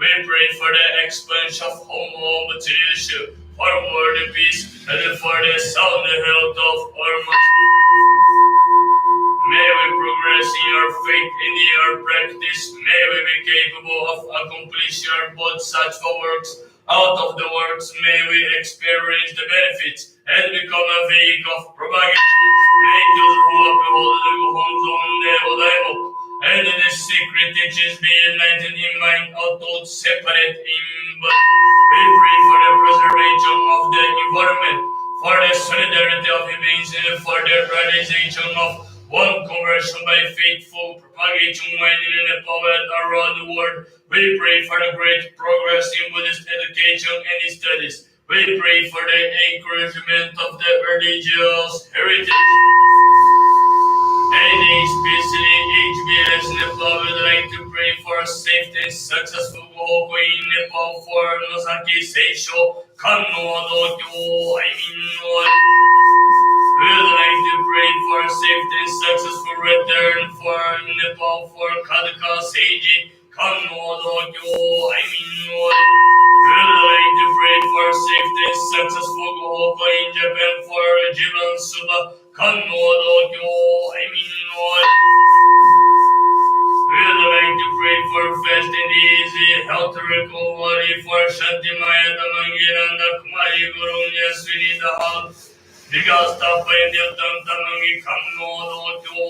We pray for the expansion of home materials, for world peace, and for the sound health of our May we progress in your faith and in your practice. May we be capable of accomplishing your both such works. Out of the works, may we experience the benefits and become a vehicle of propagation. May those who uphold the homes on the level and the secret teachings be united in mind, although separate in body. We pray for the preservation of the environment, for the solidarity of the beings, and for the realization of one conversion by faithful propagation when in Nepal and around the world. We pray for the great progress in Buddhist education and studies. We pray for the encouragement of the religious heritage. And especially HBS Nepal would like to pray for a safe and successful walk in Nepal for Nosaki Seisho Kanno Dokyo we would like to pray for a safe and successful return for Nepal for Kadaka Seiji Kanno Dokyo we would like to pray for a safe and successful walk in Japan for Jiban Suba Kanno Dokyo we would like to pray for fast and easy health recovery for Shanti Maya Tamangiranda Kumari Gurunya Srinidahal because the pain of Tamangi Kamno Dokyo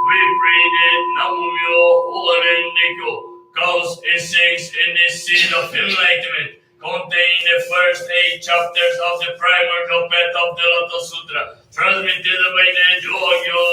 we pray that Namyo Holy Nikyo God's essence in the seed of enlightenment contain the first 8 chapters of the primordial path of the Lotus Sutra, transmitted by the Jogyo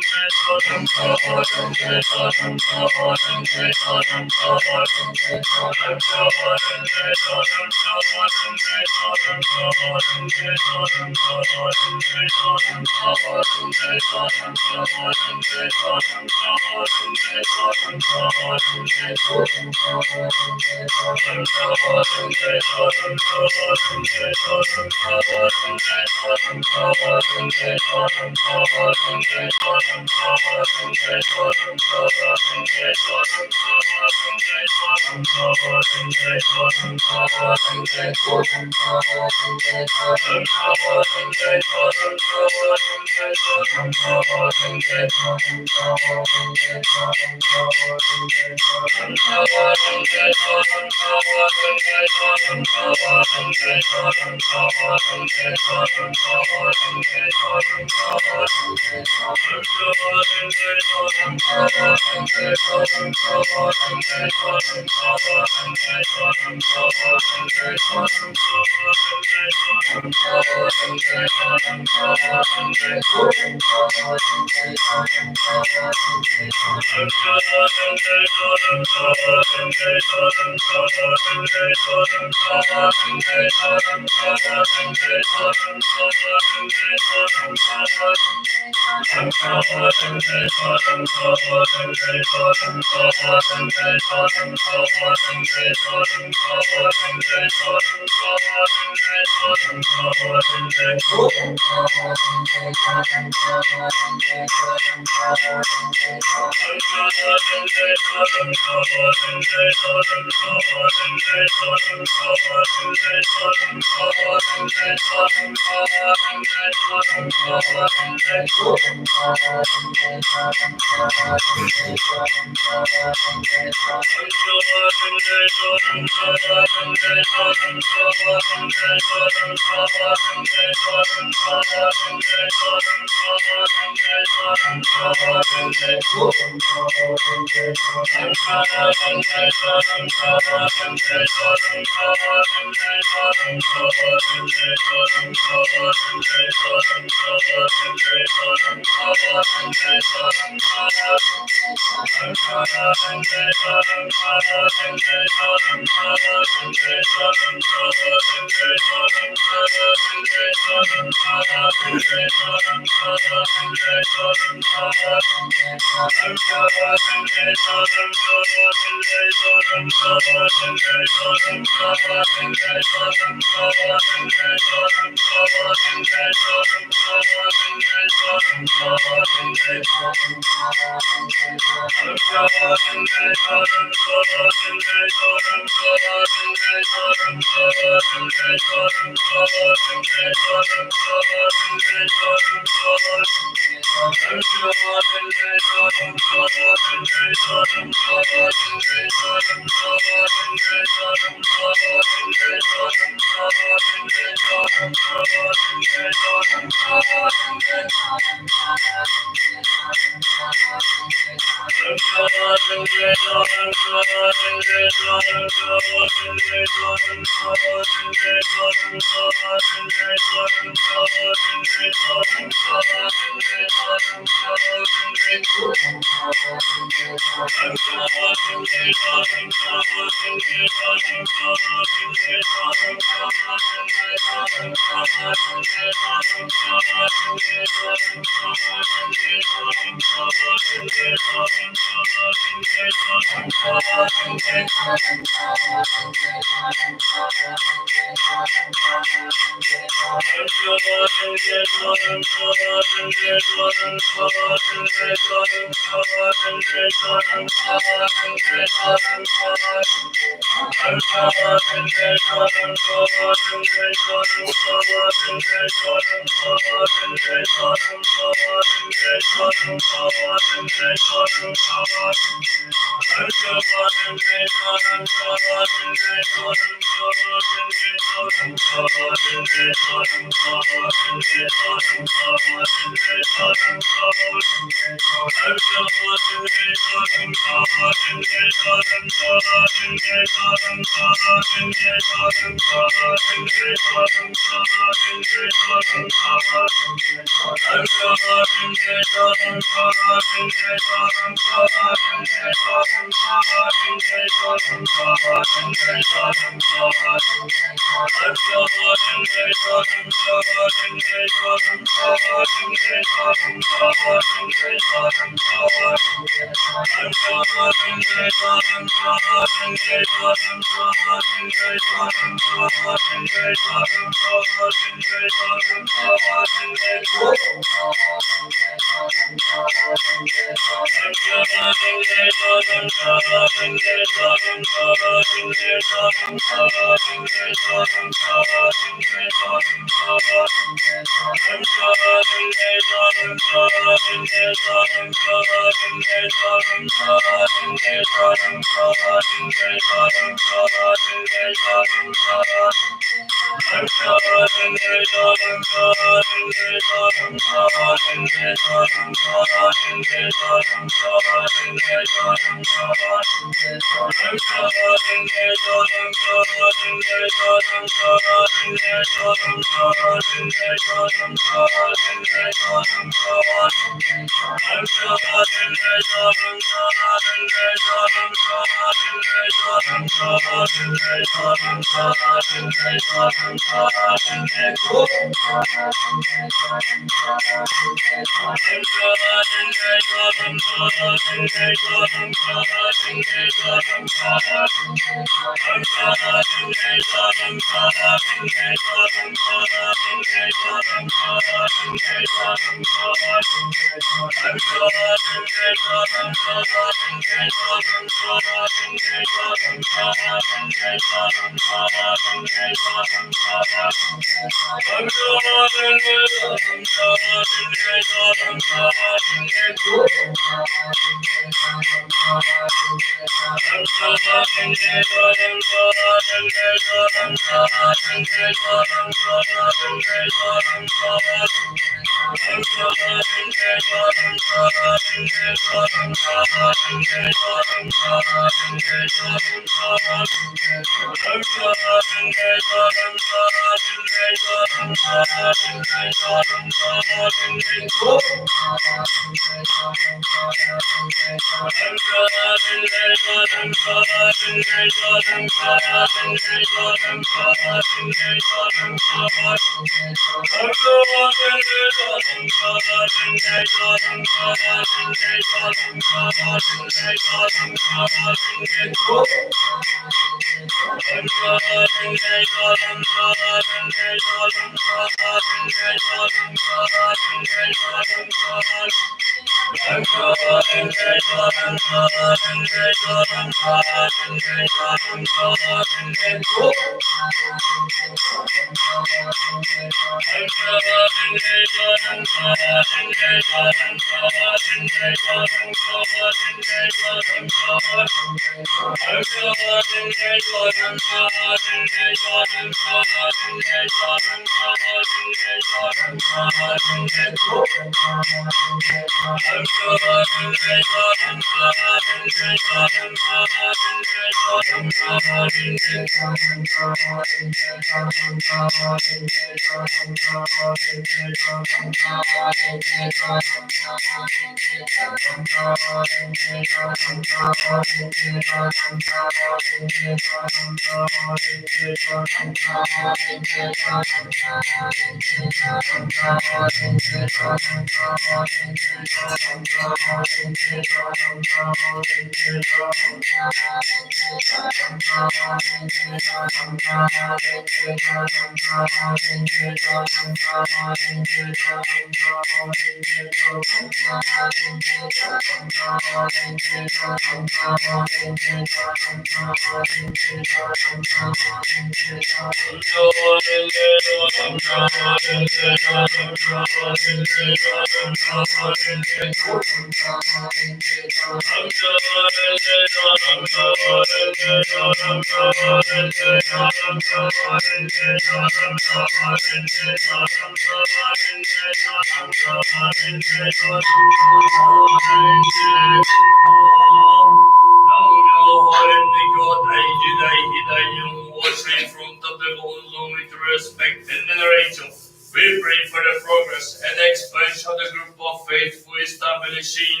In front of the Lord with respect and veneration. We pray for the progress and expansion of the group of faithful establishing.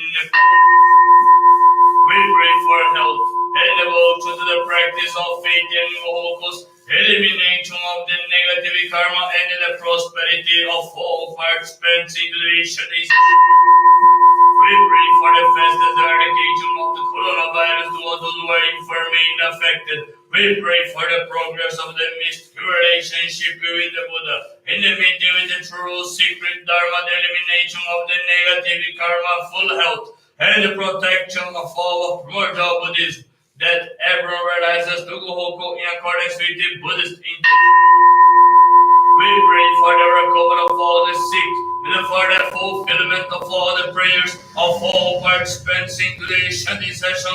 We pray for health and devotion to the practice of faith and Holocaust, elimination of the negative karma and the prosperity of all participants in the initiative. We pray for the fast and the eradication of the coronavirus to all those who are remain affected. We pray for the progress of the mystic relationship with the Buddha, in the meeting with the true secret Dharma, the elimination of the negative karma, full health, and the protection of all primordial Buddhism, that everyone realizes to Gohoku in accordance with the Buddhist intent. We pray for the recovery of all the sick, and for the fulfillment of all the prayers of all participants in today's Shanti session.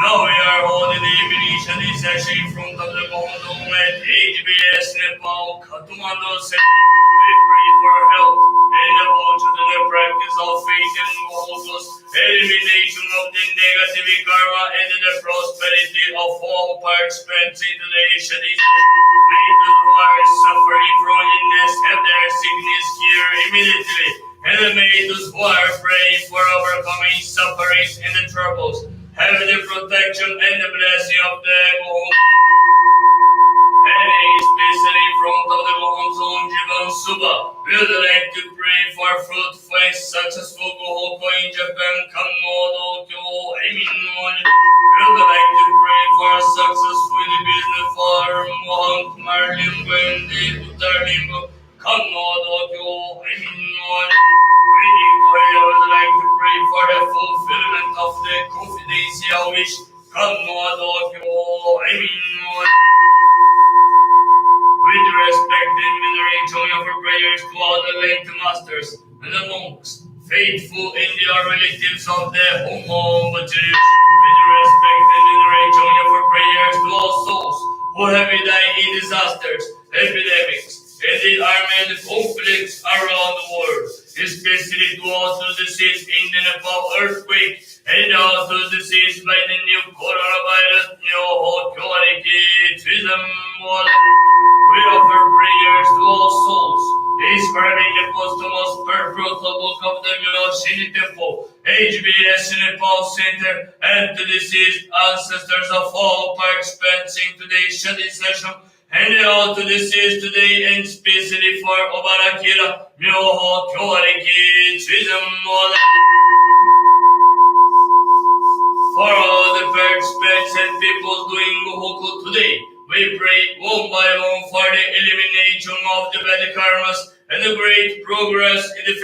Now we are holding the evening Shanti session in front of the Kathmandu at HBS, Nepal, Kathmandu. We pray for help and devotion to the practice of faith and Holocaust, elimination of the negative karma and the prosperity of all participants in today's Shanti. May those who are suffering from illness have their sickness cured immediately, and may those who are praying for overcoming sufferings and the troubles have the protection and the blessing of the Gohon. And especially in front of the Gohon's own Jivan Suba, we would like to pray for fruitful and successful Gohoko in Japan. Kanmodo Kyo Aimin. We would like to pray for successful business for Mohan Kumar Limbo and the Uttar Limbo. Kanmodo Kyo Aimin. We declare confidencial wish. With respect and veneration of our prayers to all the late masters and the monks, faithful in their relatives of the home materials. With respect and veneration of our prayers to all souls who have died in disasters, epidemics, and the armed conflicts around the world, especially to all those deceased in the Nepal earthquake and all those deceased by the new coronavirus, new authority, we offer prayers to all souls, describing the posthumous purpose book of the Miloshini Temple, HBS Nepal Center, and to deceased ancestors of all participants in today's study session, and all to deceased today, and especially for Obarakira, Myoho Kyoriki, Chizam, for all the participants and people doing Muhuku today, we pray one by one for the elimination of the bad karmas and the great progress in the field.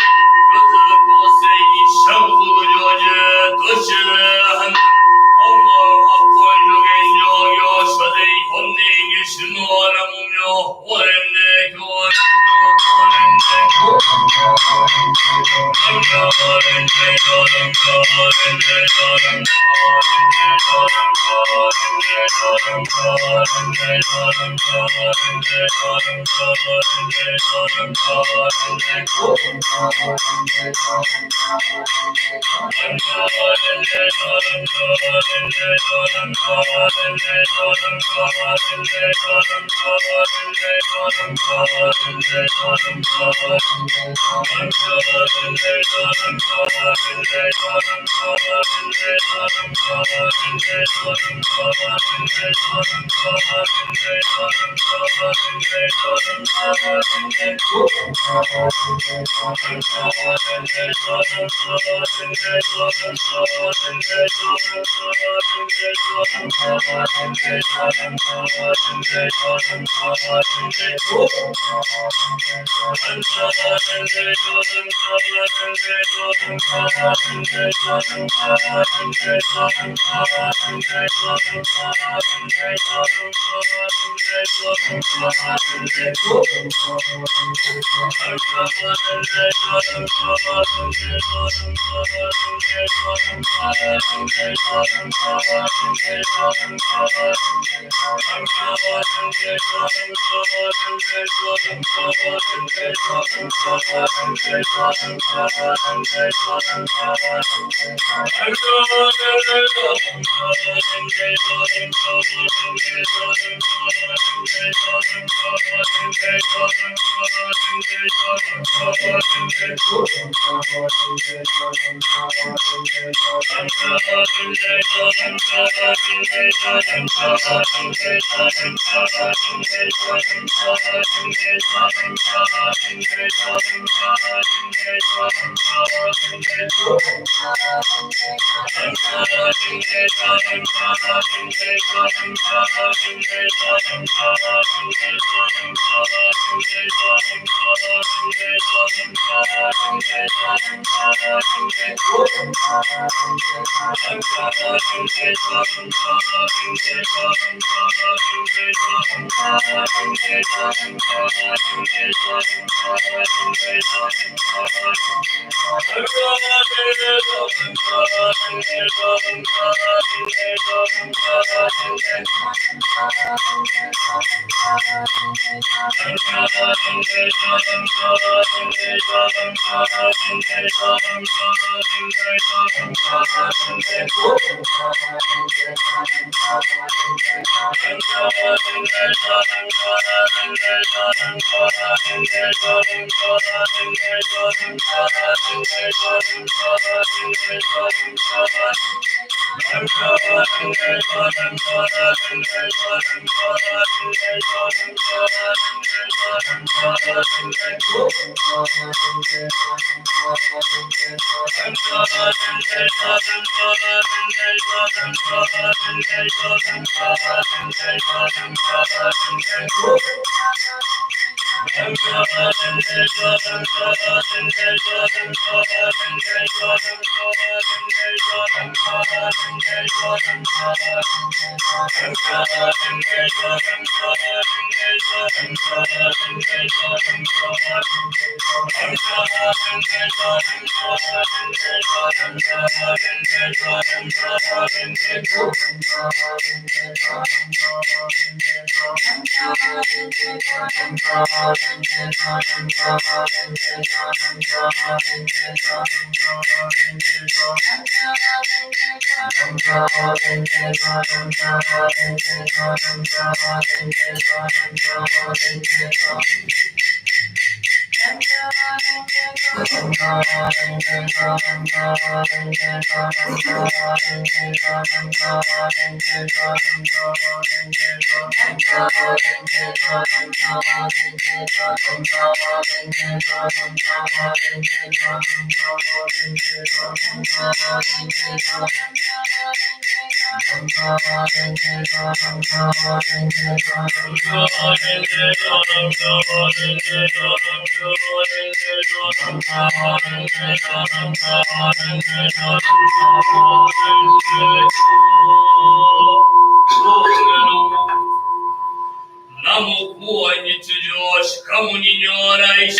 Namo Kuani to Josh, Kamuniora is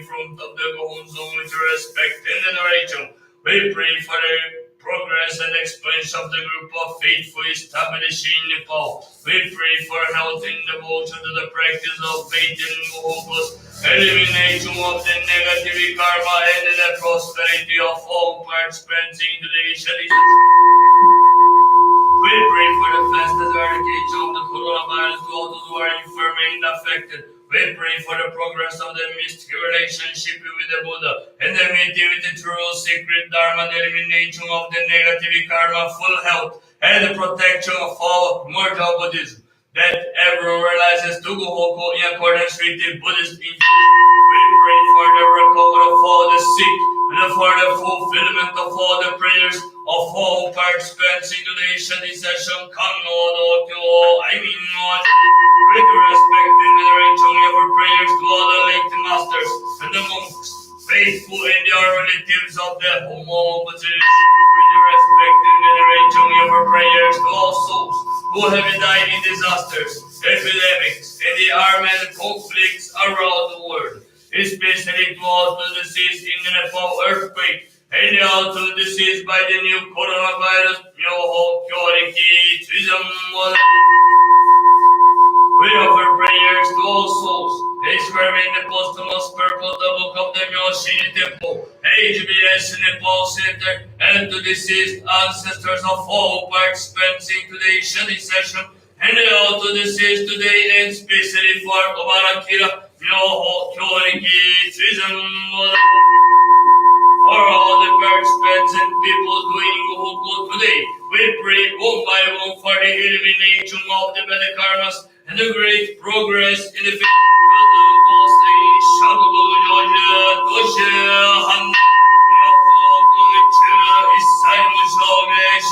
from the goals with respect and veneration. We pray for the progress and expansion of the group of faithful established in Nepal. We pray for health and devotion to the practice of faith and focus, elimination of the negative karma and the prosperity of all participants in today's edition. We pray for the fastest eradication of the coronavirus to all those who are infirm and affected. We pray for the progress of the mystic relationship with the Buddha and the meeting with the true secret Dharma, the elimination of the negative karma, full health, and the protection of all mortal Buddhism. That everyone realizes to go in accordance with the Buddhist teaching. We pray for the recovery of all the sick and for the fulfillment of all the prayers of all participants in today's study session. With respect and veneration of our prayers to all the late masters and the monks, faithful and their relatives of the Homo Buddhist. With respect and veneration of our prayers to all souls who have died in disasters, epidemics, and the armed conflicts around the world, especially to all the deceased in the Nepal earthquake and all the deceased by the new coronavirus. We offer prayers to all souls, describing the posthumous purpose of the book of the Myoshini Temple, HBS Nepal Center, and to deceased ancestors of all participants in today's study session, and all to deceased today, and especially for Obarakira, for all the participants and people doing Gohoko today, we pray one by one for the elimination of the bad karmas and the great progress in the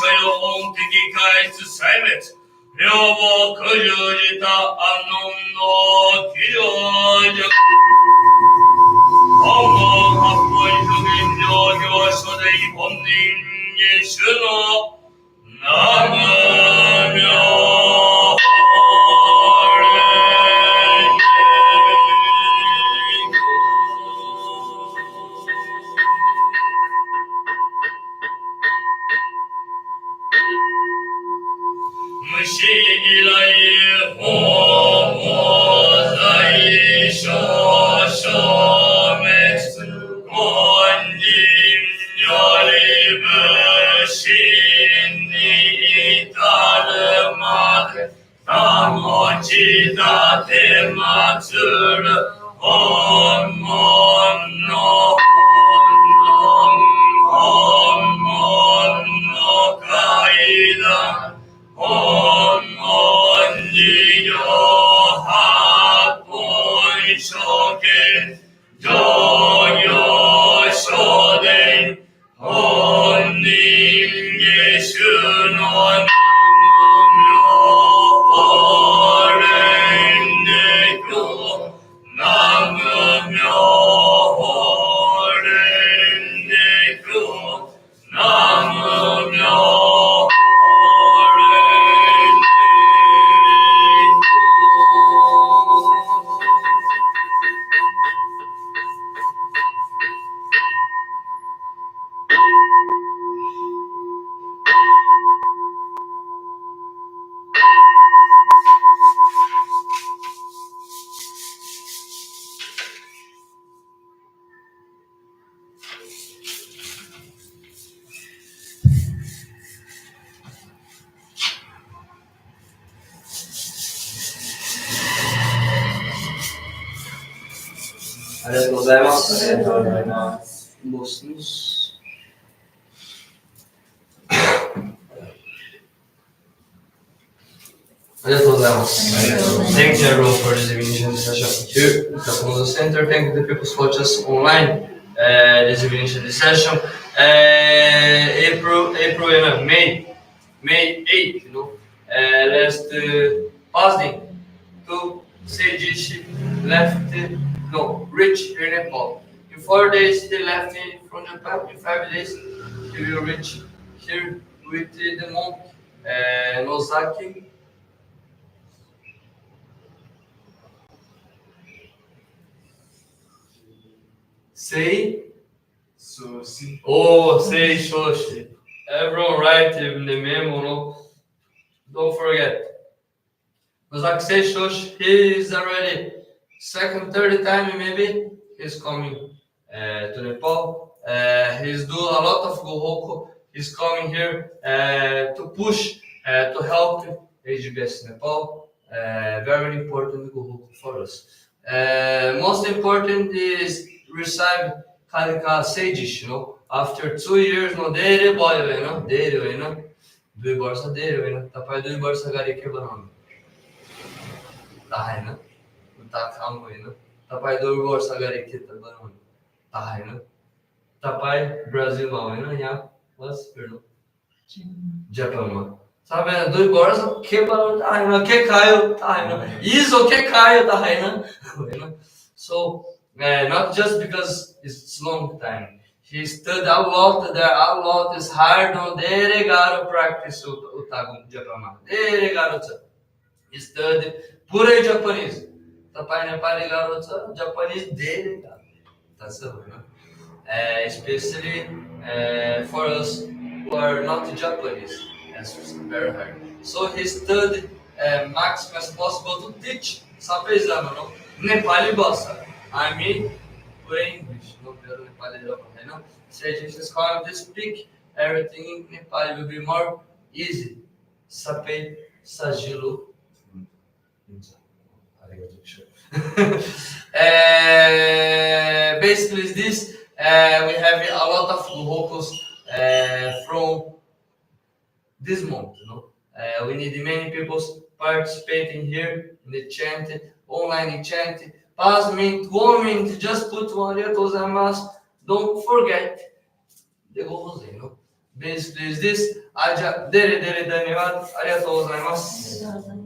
조용 기기카이스 삶의 려보 거저지다 안놈노 기저적 공공학벌적인 여교서의 본능 예수노 남으며 무시기라이 호모다이 쇼쇼메스 원님 열리브 신니 따르마데 나머지다 대마츠르 홈몬노 홈몬노 가이다 온원지요 학본 속에 조여소된 온님 예수는 오랜내고 남으며 오랜내고 남으며 Muslims. Thanks everyone for this divination session here at Kathmandu Center. Thank the people who watch us online. This divination session, May 8th, last passing to Sejish left, reach here in Nepal. In 4 days they left from Japan. In 5 days he will reach here with the monk Nozaki. Sei Shoshi. Everyone write in the memo, no? Don't forget. Nozaki Sei Shoshi, he is already second, third time maybe he's coming to Nepal. He's doing a lot of Gohoku. He's coming here to push, to help HBS Nepal. Very important Gohoku for us. Most important is receive Kalika Sages, after 2 years, धेरै भयो होइन, धेरै होइन, 2 वर्ष धेरै होइन, तपाईँ 2 वर्ष अगाडि के बनाउनु थाहा होइन, थाहा काम होइन, तपाईँ 2 वर्ष अगाडि के त बनाउनु थाहा होइन, तपाईँ ब्राजिलमा होइन, यहाँ बस हेर्नु जापानमा तपाईँ 2 वर्ष के बनाउनु थाहा होइन, के खायो थाहा होइन, हिजो के खायो थाहा होइन. So not just because it's long time. He studied a lot there, a lot is hard, धेरै गाह्रो practice उताको जापानमा, धेरै गाह्रो छ. He studied पुरै जापानिज, तपाईँ नेपाली गाह्रो छ, जापानिज धेरै गाह्रो. That's the one. Especially for us who are not Japanese, that's very hard. So he studied maximum as possible to teach सबैजना नेपाली भाषा. I mean, English, no Nepali, so just come to speak everything in Nepali will be more easy. Sape Sajilo. Basically, is this we have a lot of Gohokus from this month. We need many people participating here in the chant, online chant. Pass minute, 1 minute, just put one little zamas. Don't forget the goals, Please this. あ、じゃあ、デレデレधन्यवाद。ありがとうございます。